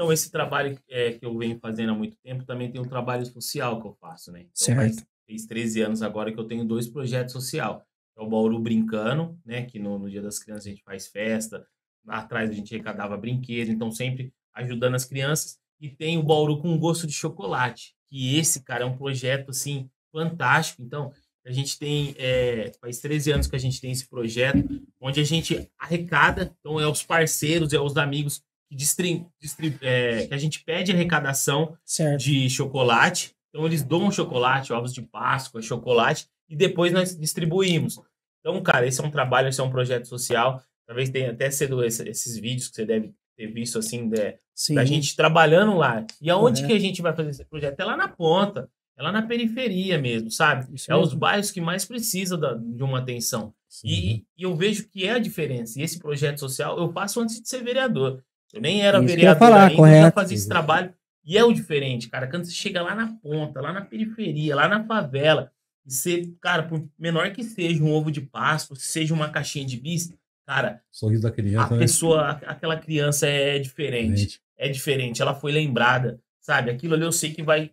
Então, esse trabalho que eu venho fazendo há muito tempo, também tem um trabalho social que eu faço, né? Então, Certo. fez 13 anos agora que eu tenho 2 projetos social. É o Bauru Brincando, né, que no Dia das Crianças a gente faz festa, lá atrás a gente arrecadava brinquedos, então sempre ajudando as crianças. E tem o Bauru com gosto de chocolate, que esse, cara, é um projeto, assim, fantástico. Então, a gente tem, faz 13 anos que a gente tem esse projeto, onde a gente arrecada, então é os parceiros, é os amigos que a gente pede arrecadação Certo. de chocolate. Então, eles doam chocolate, ovos de Páscoa, chocolate, e depois nós distribuímos. Então, cara, esse é um trabalho, esse é um projeto social. Talvez tenha até sido esses vídeos que você deve ter visto, assim, da Sim, gente trabalhando lá. E aonde que correto. a gente vai fazer esse projeto? É lá na ponta, é lá na periferia mesmo, sabe? Isso É os mesmo. bairros que mais precisam de uma atenção. Sim. E eu vejo que é a diferença. E esse projeto social eu faço antes de ser vereador. Eu nem era Isso que eu ia vereador falar, ainda, eu já correto. fazia esse trabalho. E é o diferente, cara. Quando você chega lá na ponta, lá na periferia, lá na favela, e você, cara, por menor que seja um ovo de Páscoa, seja uma caixinha de bis, cara, Sorriso da a criança, né? pessoa, aquela criança é diferente. Gente, É diferente, ela foi lembrada, sabe? Aquilo ali eu sei que vai.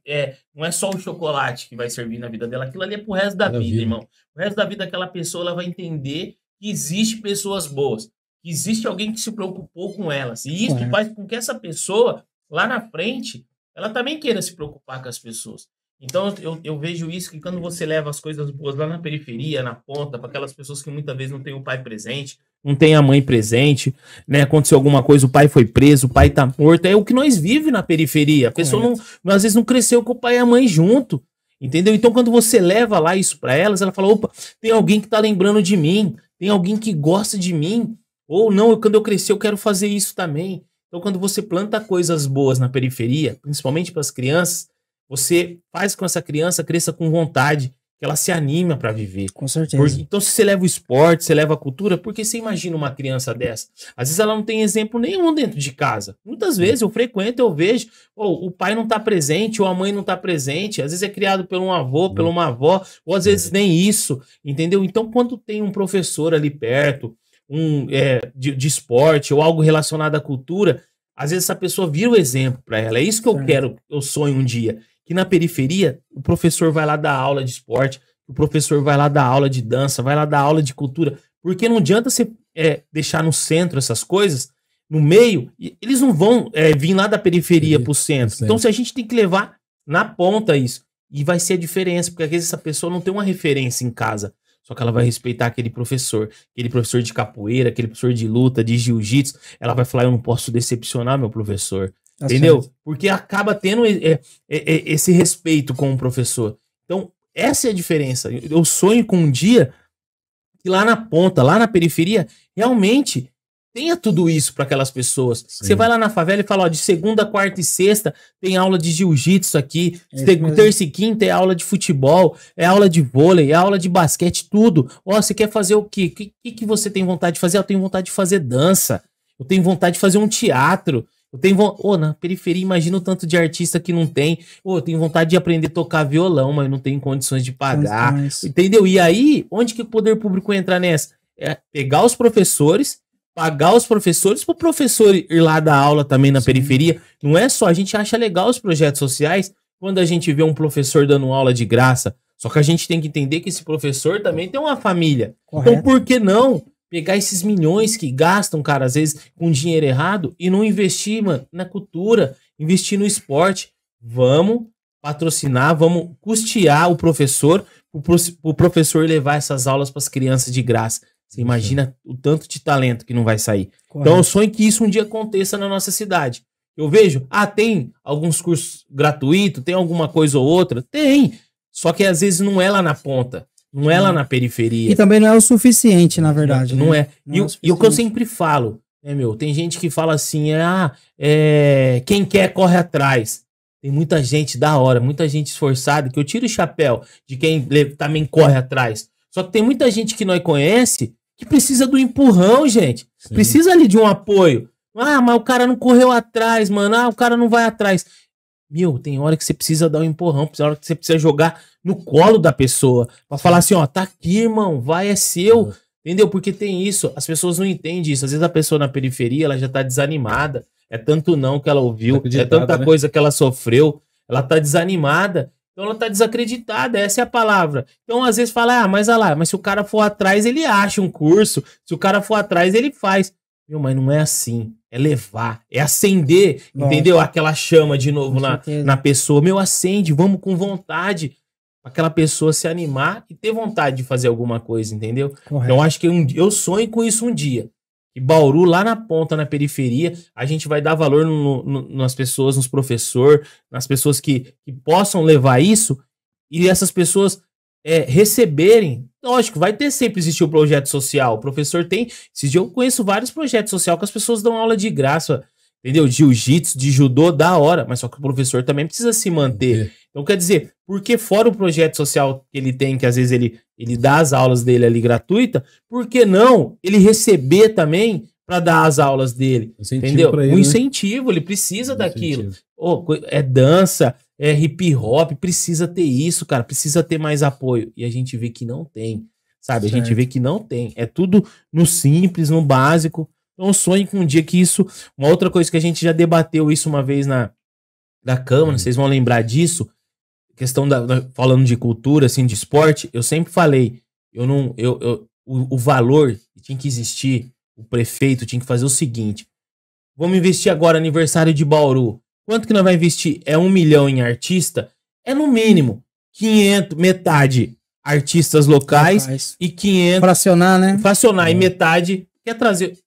Não é só o chocolate que vai servir na vida dela, aquilo ali é pro resto da toda a vida, vida. irmão. O resto da vida daquela pessoa ela vai entender que existe pessoas boas, que existe alguém que se preocupou com elas. E isso Correto. faz com que essa pessoa, lá na frente, ela também queira se preocupar com as pessoas. Então eu vejo isso que quando você leva as coisas boas lá na periferia, na ponta, para aquelas pessoas que muitas vezes não têm o pai presente, não tem a mãe presente, né? Aconteceu alguma coisa, o pai foi preso, o pai tá morto. É o que nós vivemos na periferia. A pessoa não, às vezes não cresceu com o pai e a mãe junto. Entendeu? Então, quando você leva lá isso para elas, ela fala: opa, tem alguém que tá lembrando de mim, tem alguém que gosta de mim. Ou não, quando eu crescer, eu quero fazer isso também. Então, quando você planta coisas boas na periferia, principalmente para as crianças, você faz com que essa criança cresça com vontade, que ela se anima para viver. Com certeza. Então, se você leva o esporte, você leva a cultura, porque você imagina uma criança dessa? Às vezes ela não tem exemplo nenhum dentro de casa. Muitas vezes eu frequento, eu vejo, o pai não tá presente, ou a mãe não tá presente. Às vezes é criado por um avô, por uma avó, ou às vezes nem isso, entendeu? Então, quando tem um professor ali perto, de esporte, ou algo relacionado à cultura, às vezes essa pessoa vira o exemplo para ela. É isso que eu quero, eu sonho um dia. Que na periferia, o professor vai lá dar aula de esporte, o professor vai lá dar aula de dança, vai lá dar aula de cultura, porque não adianta você deixar no centro essas coisas, no meio, eles não vão vir lá da periferia pro centro. Então, se a gente tem que levar na ponta isso, e vai ser a diferença, porque às vezes essa pessoa não tem uma referência em casa, só que ela vai respeitar aquele professor de capoeira, aquele professor de luta, de jiu-jitsu, ela vai falar: eu não posso decepcionar meu professor. Tá Entendeu? certo. Porque acaba tendo esse respeito com o professor. Então, essa é a diferença. Eu sonho com um dia que lá na ponta, lá na periferia, realmente tenha tudo isso para aquelas pessoas. Sim. Você vai lá na favela e fala: ó, de segunda, quarta e sexta tem aula de jiu-jitsu aqui, É isso mesmo. terça e quinta é aula de futebol, é aula de vôlei, é aula de basquete, tudo. Ó, você quer fazer o quê? O que você tem vontade de fazer? Eu tenho vontade de fazer dança, eu tenho vontade de fazer um teatro. Eu tenho na periferia, imagina o tanto de artista que não tem. Eu tenho vontade de aprender a tocar violão, mas não tenho condições de pagar. Condições. Entendeu? E aí, onde que o poder público entra nessa? É pegar os professores, pagar os professores pro professor ir lá dar aula também na periferia. Não é só, a gente acha legal os projetos sociais quando a gente vê um professor dando aula de graça. Só que a gente tem que entender que esse professor também tem uma família. Correto. Então, por que não pegar esses milhões que gastam, cara, às vezes com dinheiro errado e não investir, mano, na cultura, investir no esporte? Vamos patrocinar, vamos custear o professor, o professor levar essas aulas para as crianças de graça. Você imagina o tanto de talento que não vai sair. Correto. Então eu sonho que isso um dia aconteça na nossa cidade. Eu vejo, tem alguns cursos gratuitos, tem alguma coisa ou outra? Tem. Só que às vezes não é lá na ponta. Não é lá na periferia. E também não é o suficiente, na verdade. Não né? é. Não E é o o que eu suficiente. sempre falo, né, meu? Tem gente que fala assim, quem quer corre atrás. Tem muita gente da hora, muita gente esforçada, que eu tiro o chapéu de quem também corre atrás. Só que tem muita gente que nós conhece que precisa do empurrão, gente. Sim. Precisa ali de um apoio. Mas o cara não correu atrás, mano. O cara não vai atrás. Meu, tem hora que você precisa dar um empurrão, tem hora que você precisa jogar no colo da pessoa, pra falar assim: ó, tá aqui, irmão, vai, é seu. Entendeu? Porque tem isso, as pessoas não entendem isso. Às vezes a pessoa na periferia, ela já tá desanimada, é tanto não que ela ouviu, é Desacreditada, tanta né? coisa que ela sofreu, ela tá desanimada, então ela tá desacreditada, essa é a palavra. Então às vezes fala, ah, mas olha lá, mas se o cara for atrás, ele acha um curso, se o cara for atrás, ele faz. Meu, mas não é assim, é levar, é acender, Lógico. entendeu? Aquela chama de novo Com na certeza. pessoa, meu, acende, vamos com vontade, pra aquela pessoa se animar e ter vontade de fazer alguma coisa, entendeu? Correto. Eu acho que eu sonho com isso um dia. E Bauru, lá na ponta, na periferia, a gente vai dar valor nas pessoas, nos professores, nas pessoas que possam levar isso e essas pessoas receberem. Lógico, vai ter sempre existir o projeto social. O professor tem. Esses dias eu conheço vários projetos sociais que as pessoas dão aula de graça, entendeu? De jiu-jitsu, de judô, da hora. Mas só que o professor também precisa se manter. Então, quer dizer, porque fora o projeto social que ele tem, que às vezes ele dá as aulas dele ali gratuita, por que não ele receber também para dar as aulas dele? Incentivo Entendeu? pra ele, Um né? incentivo, ele precisa daquilo. Incentivo. É dança, é hip hop, precisa ter isso, cara, precisa ter mais apoio. E a gente vê que não tem, sabe? A gente Certo. vê que não tem. É tudo no simples, no básico. Então, eu sonho com um dia que isso. Uma outra coisa que a gente já debateu isso uma vez na Câmara, vocês vão lembrar disso. Questão falando de cultura, assim, de esporte, eu sempre falei, o valor que tinha que existir, o prefeito tinha que fazer o seguinte: vamos investir agora aniversário de Bauru. Quanto que nós vai investir? É 1 milhão em artista? É no mínimo 500, metade artistas locais e 500 Fracionar, né? fracionar, e metade quer trazer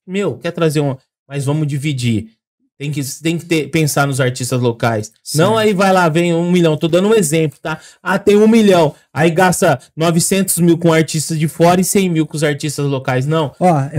mas vamos dividir. Tem que pensar nos artistas locais. Sim. Não aí vai lá, vem 1 milhão. Tô dando um exemplo, tá? Ah, tem 1 milhão. Aí gasta 900 mil com artistas de fora e 100 mil com os artistas locais. Não. Ó,